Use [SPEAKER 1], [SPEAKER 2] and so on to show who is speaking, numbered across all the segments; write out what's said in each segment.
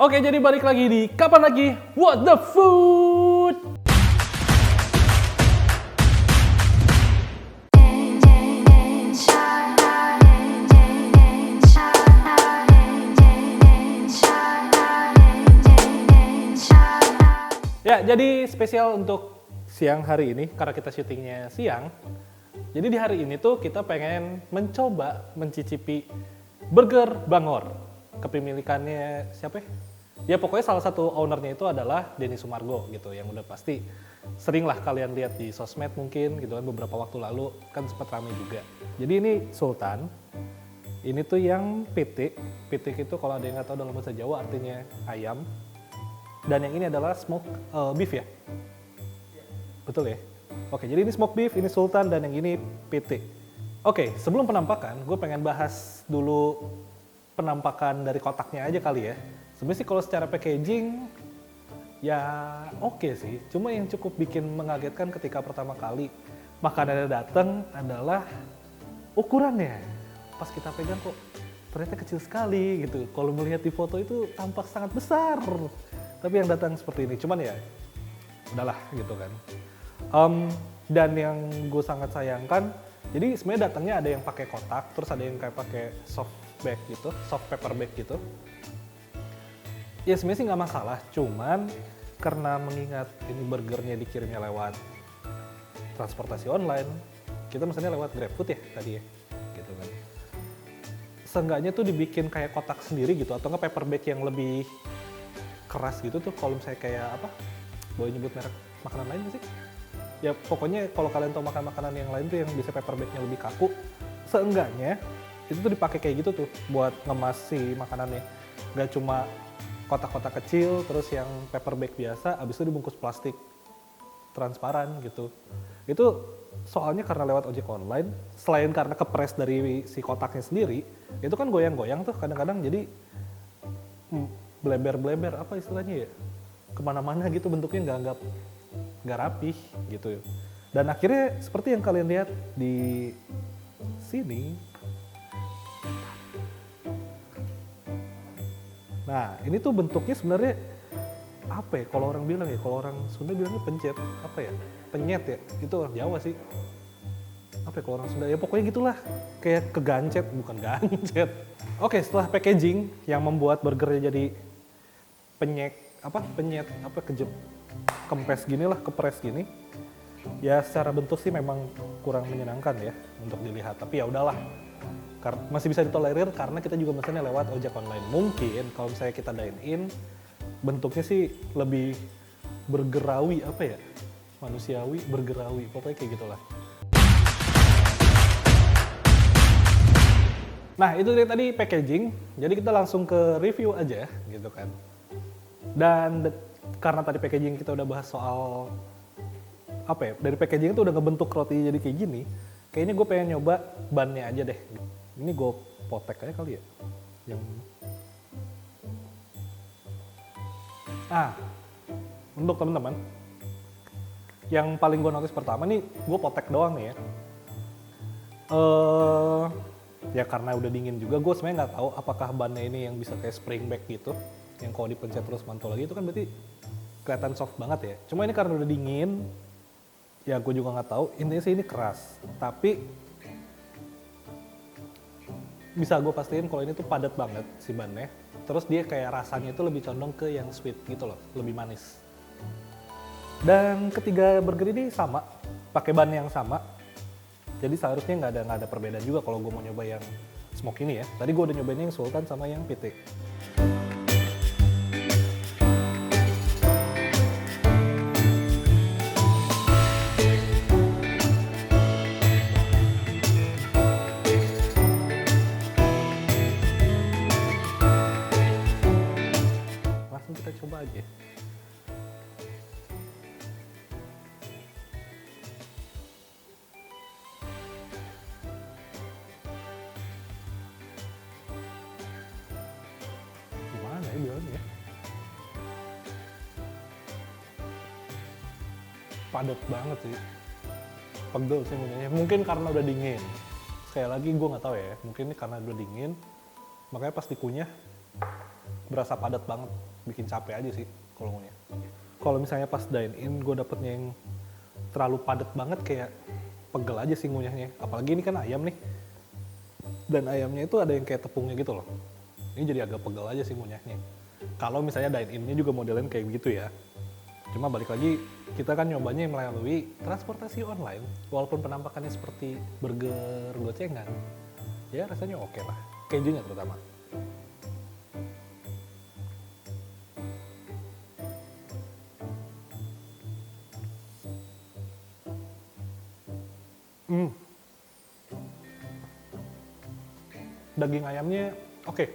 [SPEAKER 1] Oke, jadi balik lagi di Kapan Lagi What the Food. Ya, jadi spesial untuk siang hari ini karena kita syutingnya siang. Jadi di hari ini tuh kita pengen mencoba mencicipi burger Bangor. Kepemilikannya siapa ya? Ya pokoknya salah satu ownernya itu adalah Denny Sumargo gitu, yang udah pasti sering lah kalian lihat di sosmed mungkin gitu kan, beberapa waktu lalu kan sempat ramai juga. Jadi ini Sultan, ini tuh yang pitik itu kalau ada yang nggak tahu dalam bahasa Jawa artinya ayam. Dan yang ini adalah smoke beef ya? Betul ya? Oke, jadi ini smoke beef, ini Sultan, dan yang ini pitik. Oke, sebelum penampakan, gue pengen bahas dulu penampakan dari kotaknya aja kali ya. Sebenarnya sih kalau secara packaging ya oke sih, cuma yang cukup bikin mengagetkan ketika pertama kali makanannya datang adalah ukurannya. Pas kita pegang kok ternyata kecil sekali gitu. Kalau melihat di foto itu tampak sangat besar, tapi yang datang seperti ini. Cuman ya udahlah gitu kan. Dan yang gue sangat sayangkan, jadi sebenarnya datangnya ada yang pakai kotak, terus ada yang kayak pakai soft bag gitu, soft paper bag gitu. Ya sebenarnya sih nggak masalah, cuman karena mengingat ini burgernya dikirimnya lewat transportasi online, kita misalnya lewat GrabFood ya tadi ya, gitu kan. Seenggaknya tuh dibikin kayak kotak sendiri gitu, atau nggak paper bag yang lebih keras gitu tuh, kalau misalnya kayak apa, boleh nyebut merek makanan lain nggak sih? Ya pokoknya kalau kalian tahu makan makanan yang lain tuh yang bisa paper bagnya lebih kaku, seenggaknya itu tuh dipakai kayak gitu tuh buat ngemas si makanannya, nggak cuma kotak-kotak kecil, terus yang paper bag biasa, abis itu dibungkus plastik transparan gitu. Itu soalnya karena lewat ojek online, selain karena kepres dari si kotaknya sendiri, itu kan goyang-goyang tuh kadang-kadang, jadi bleber-bleber apa istilahnya ya, kemana-mana gitu bentuknya nggak rapih gitu. Dan akhirnya seperti yang kalian lihat di sini. Nah, ini tuh bentuknya sebenarnya apa ya? Kalau orang bilang ya, kalau orang Sunda bilangnya pencet, apa ya? Penyet ya, itu orang Jawa sih. Apa ya kalau orang Sunda? Ya pokoknya gitulah, kayak kegancet, bukan gancet. Oke, setelah packaging yang membuat burgernya jadi kempes gini lah, kepres gini. Ya secara bentuk sih memang kurang menyenangkan ya untuk dilihat, tapi ya udahlah. Masih bisa ditolerir karena kita juga mesennya lewat ojek online. Mungkin kalau misalnya kita dine in, bentuknya sih lebih bergerawi, apa ya, manusiawi, bergerawi, pokoknya kayak gitulah. Nah itu dia tadi packaging, jadi kita langsung ke review aja gitu kan. Dan karena tadi packaging kita udah bahas soal apa ya, dari packaging itu udah ngebentuk roti jadi kayak gini, kayaknya gue pengen nyoba bannya aja deh. Ini gue potek aja kali ya. Untuk teman-teman, yang paling gue notice pertama nih, gue potek doang nih ya. Ya karena udah dingin juga, gue sebenarnya nggak tahu apakah bannya ini yang bisa kayak spring back gitu, yang kalau dipencet terus mantul lagi, itu kan berarti kelihatan soft banget ya. Cuma ini karena udah dingin, ya gue juga nggak tahu. Intinya sih ini keras, tapi bisa gue pastiin kalau ini tuh padat banget si bannya. Terus dia kayak rasanya itu lebih condong ke yang sweet gitu loh, lebih manis. Dan ketiga burger ini sama, pakai ban yang sama. Jadi seharusnya nggak ada perbedaan juga kalau gue mau nyoba yang smoke ini ya. Tadi gue udah nyobain yang Sultan sama yang pitik. Kita coba aja. Gimana ya bilangnya ya? Padat banget sih. Pegel sih mulutnya. Mungkin karena udah dingin. Sekali lagi gue nggak tahu ya. Mungkin ini karena udah dingin, makanya pas dikunyah berasa padat banget, bikin capek aja sih kalau ngunyah. Kalau misalnya pas dine in gue dapetnya yang terlalu padat banget, kayak pegel aja sih ngunyahnya. Apalagi ini kan ayam nih, dan ayamnya itu ada yang kayak tepungnya gitu loh. Ini jadi agak pegel aja sih ngunyahnya. Kalau misalnya dine in-nya juga modelnya kayak begitu ya. Cuma balik lagi, kita kan nyobanya melalui transportasi online. Walaupun penampakannya seperti burger gocengan, ya rasanya oke lah. Kejunya terutama. Daging ayamnya oke.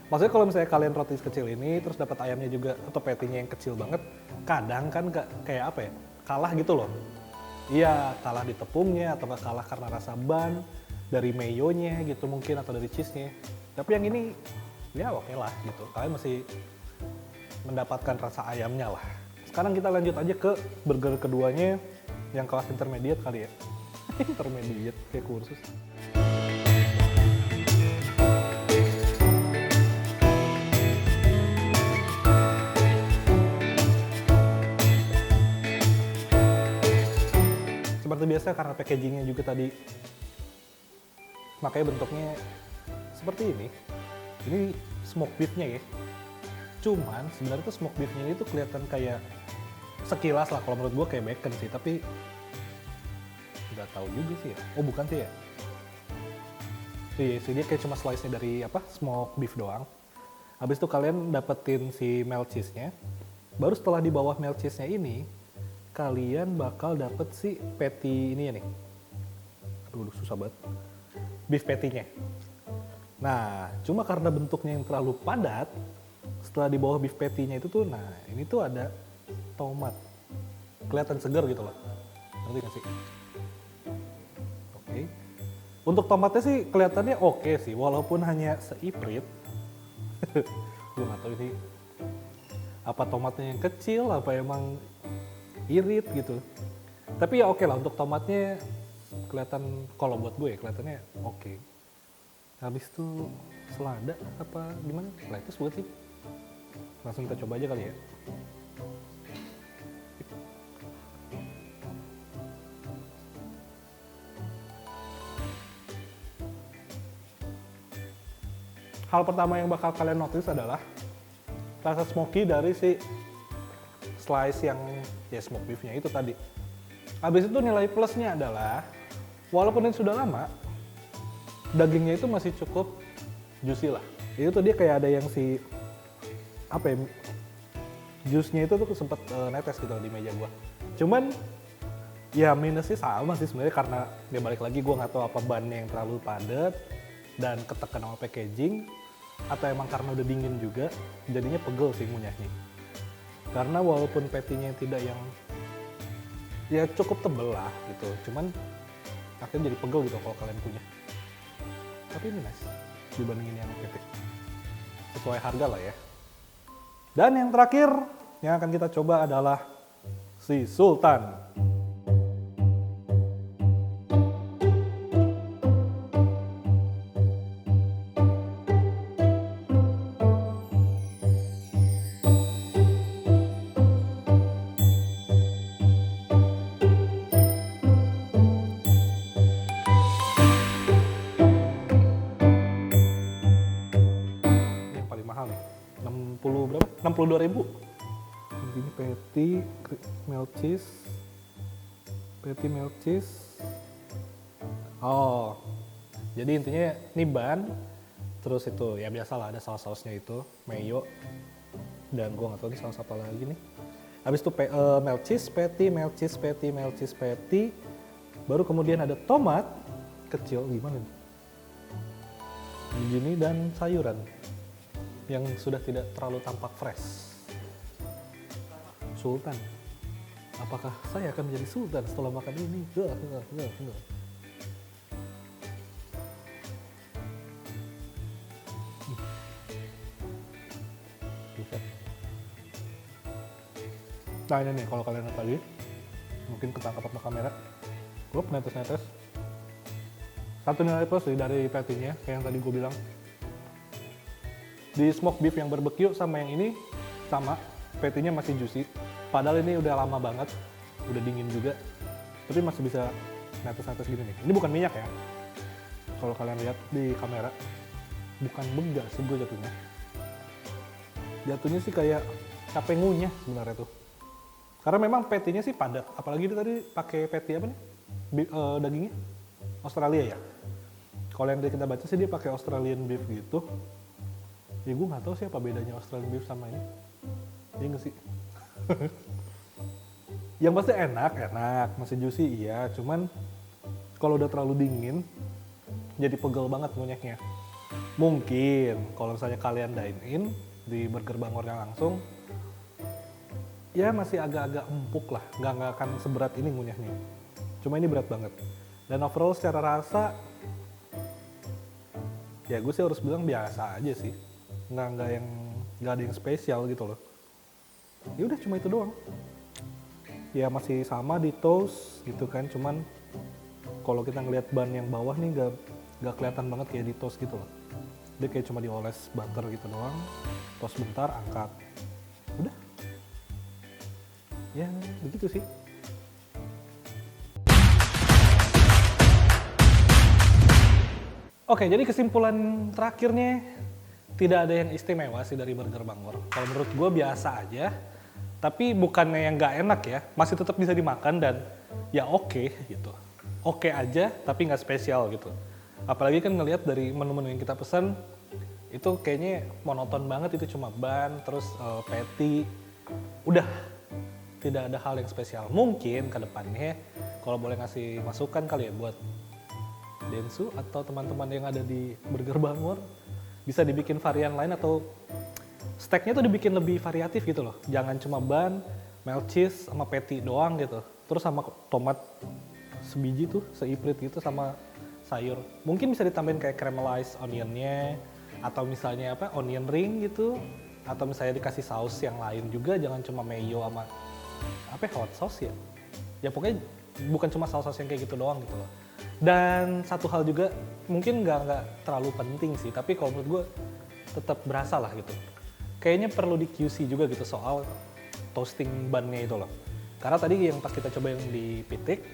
[SPEAKER 1] Maksudnya kalau misalnya kalian roti kecil ini terus dapat ayamnya juga atau patty-nya yang kecil banget, kadang kan kayak apa ya, kalah gitu loh. Iya, kalah di tepungnya atau kalah karena rasa ban dari mayonya gitu mungkin, atau dari cheese-nya. Tapi yang ini ya oke lah gitu, kalian masih mendapatkan rasa ayamnya lah. Sekarang kita lanjut aja ke burger keduanya yang kelas intermediate kali ya. Intermediate kayak kursus. Seperti biasa karena packagingnya juga tadi, makanya bentuknya seperti ini. Ini smoke beefnya ya. Cuman sebenarnya tuh smoke beefnya ini tuh kelihatan kayak sekilas lah kalau menurut gue kayak bacon sih, tapi nggak tahu juga sih ya. Oh bukan sih ya. Iya sih, dia kayak cuma slice-nya dari smoke beef doang. Habis itu kalian dapetin si melt cheese-nya. Baru setelah di bawah melt cheese-nya ini, kalian bakal dapet si patty ini ya nih. Aduh, susah banget. Beef patty-nya. Nah, cuma karena bentuknya yang terlalu padat, setelah di bawah beef patty-nya itu tuh, nah ini tuh ada tomat. Kelihatan segar gitu loh. Ngerti gak sih? Oke. Untuk tomatnya sih kelihatannya oke sih, walaupun hanya seiprit. Gue gak tahu ini apa tomatnya yang kecil, apa emang irit gitu. Tapi ya oke lah, untuk tomatnya kelihatan, kalau buat gue ya kelihatannya oke. Habis itu selada apa gimana? Lettuce buat sih. Langsung kita coba aja kali ya. Hal pertama yang bakal kalian notice adalah rasa smoky dari si slice yang ya smoke beefnya itu tadi. Habis itu nilai plusnya adalah walaupun ini sudah lama, dagingnya itu masih cukup juicy lah. Itu tuh dia kayak ada yang si apa ya, juice-nya itu tuh sempet netes gitu di meja gua. Cuman ya minusnya sama sih sebenarnya, karena dia balik lagi gua nggak tahu apa bannya yang terlalu padat dan ketekan sama packaging, atau emang karena udah dingin juga jadinya pegel sih ngunyahnya. Karena walaupun patty-nya tidak yang ya cukup tebel lah gitu, cuman akhirnya jadi pegel gitu kalau kalian punya. Tapi ini nice dibandingin yang patty. Sesuai harga lah ya. Dan yang terakhir yang akan kita coba adalah si Sultan. Mahal nih, 60 berapa? 62.000. Ini patty, melt cheese, patty melt cheese. Oh, jadi intinya ini ban, terus itu ya biasalah ada saus-sausnya itu, mayo, dan gua nggak tahu nih saus apa lagi nih. Habis itu melt cheese, patty, melt cheese, patty, melt cheese, patty. Baru kemudian ada tomat kecil gimana nih? Begini dan sayuran yang sudah tidak terlalu tampak fresh. Sultan. Apakah saya akan menjadi sultan setelah makan ini? Nah ini nih, kalau kalian lihat tadi, mungkin ketangkap sama kamera, gue netes-netes. Satu nilai plus sih dari patty-nya, kayak yang tadi gue bilang. Di smoke beef yang barbecue sama yang ini sama, patty-nya masih juicy. Padahal ini udah lama banget, udah dingin juga, tapi masih bisa netes-netes gini nih. Ini bukan minyak ya, kalau kalian lihat di kamera, bukan begas sih gue jatuhnya. Jatuhnya sih kayak capek ngunyah sebenarnya tuh. Karena memang patty-nya sih padat, apalagi dia tadi pakai patty apa nih? Dagingnya Australia ya. Kalau yang kita baca sih dia pakai Australian beef gitu. Ya gue nggak tahu sih apa bedanya Australian beef sama ini. Iya nggak sih? Yang pasti enak, masih juicy iya. Cuman kalau udah terlalu dingin, jadi pegel banget ngunyahnya. Mungkin kalau misalnya kalian dine in di Burger Bangornya langsung, ya masih agak-agak empuk lah, nggak akan seberat ini ngunyahnya. Cuma ini berat banget. Dan overall secara rasa, ya gue sih harus bilang biasa aja sih. Nggak ada yang spesial gitu loh. Ya udah cuma itu doang. Ya masih sama di toast gitu kan, cuman kalau kita ngelihat ban yang bawah nih nggak kelihatan banget kayak di toast gitu loh. Dia kayak cuma dioles butter gitu doang, toast bentar, angkat. Udah. Ya begitu sih. Oke, jadi kesimpulan terakhirnya tidak ada yang istimewa sih dari Burger Bangor. Kalau menurut gue biasa aja, tapi bukannya yang nggak enak ya, masih tetap bisa dimakan dan ya oke gitu. Oke aja, tapi nggak spesial gitu. Apalagi kan ngelihat dari menu-menu yang kita pesan, itu kayaknya monoton banget, itu cuma ban, terus patty, udah. Tidak ada hal yang spesial. Mungkin ke depannya, kalau boleh ngasih masukan kali ya buat Densu atau teman-teman yang ada di Burger Bangor, bisa dibikin varian lain atau steaknya tuh dibikin lebih variatif gitu loh. Jangan cuma ban, melt cheese, sama patty doang gitu. Terus sama tomat sebiji tuh, seiprit gitu sama sayur. Mungkin bisa ditambahin kayak caramelized onionnya, atau misalnya apa, onion ring gitu. Atau misalnya dikasih saus yang lain juga, jangan cuma mayo sama apa hot sauce ya. Ya pokoknya bukan cuma saus-saus yang kayak gitu doang gitu loh. Dan satu hal juga, mungkin nggak terlalu penting sih, tapi kalau menurut gue tetap berasa lah gitu. Kayaknya perlu di QC juga gitu soal toasting bannya itu loh. Karena tadi yang pas kita coba yang di pitik,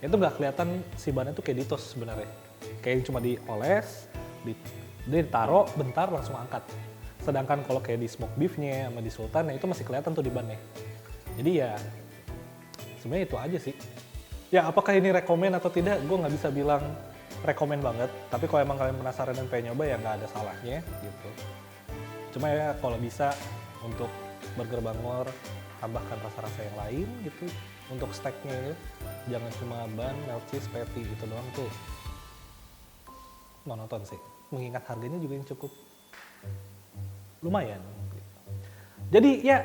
[SPEAKER 1] itu nggak kelihatan si bannya tuh kayak di toast sebenarnya. Kayak cuma dioles, dia ditaruh bentar langsung angkat. Sedangkan kalau kayak di smoke beefnya sama di sultan, itu masih kelihatan tuh di bannya. Jadi ya sebenarnya itu aja sih. Ya apakah ini rekomen atau tidak, gue nggak bisa bilang rekomen banget. Tapi kalau emang kalian penasaran dan pengen nyoba ya nggak ada salahnya gitu. Cuma ya kalau bisa untuk Burger Bangor tambahkan rasa-rasa yang lain gitu. Untuk steaknya itu jangan cuma ban, melt cheese, patty gitu doang tuh monoton sih. Mengingat harganya juga yang cukup lumayan. Jadi ya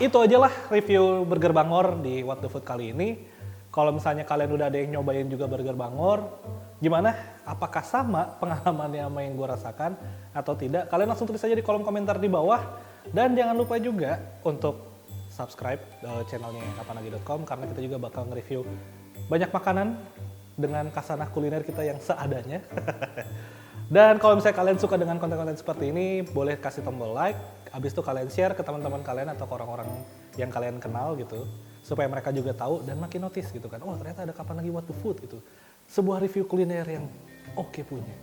[SPEAKER 1] itu aja lah review Burger Bangor di What The Food kali ini. Kalau misalnya kalian udah ada yang nyobain juga Burger Bangor, gimana? Apakah sama pengalamannya sama yang gue rasakan atau tidak? Kalian langsung tulis aja di kolom komentar di bawah. Dan jangan lupa juga untuk subscribe channelnya kapanlagi.com karena kita juga bakal nge-review banyak makanan dengan kasanah kuliner kita yang seadanya. Dan kalau misalnya kalian suka dengan konten-konten seperti ini, boleh kasih tombol like. Abis itu kalian share ke teman-teman kalian atau ke orang-orang yang kalian kenal gitu. Supaya mereka juga tahu dan makin notice gitu kan. Oh ternyata ada Kapan Lagi What The Food gitu. Sebuah review kuliner yang oke punya.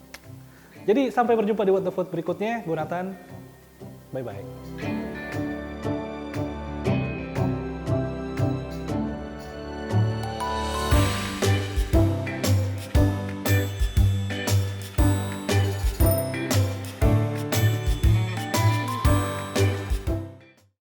[SPEAKER 1] Jadi sampai berjumpa di What The Food berikutnya. Gue Nathan. Bye-bye.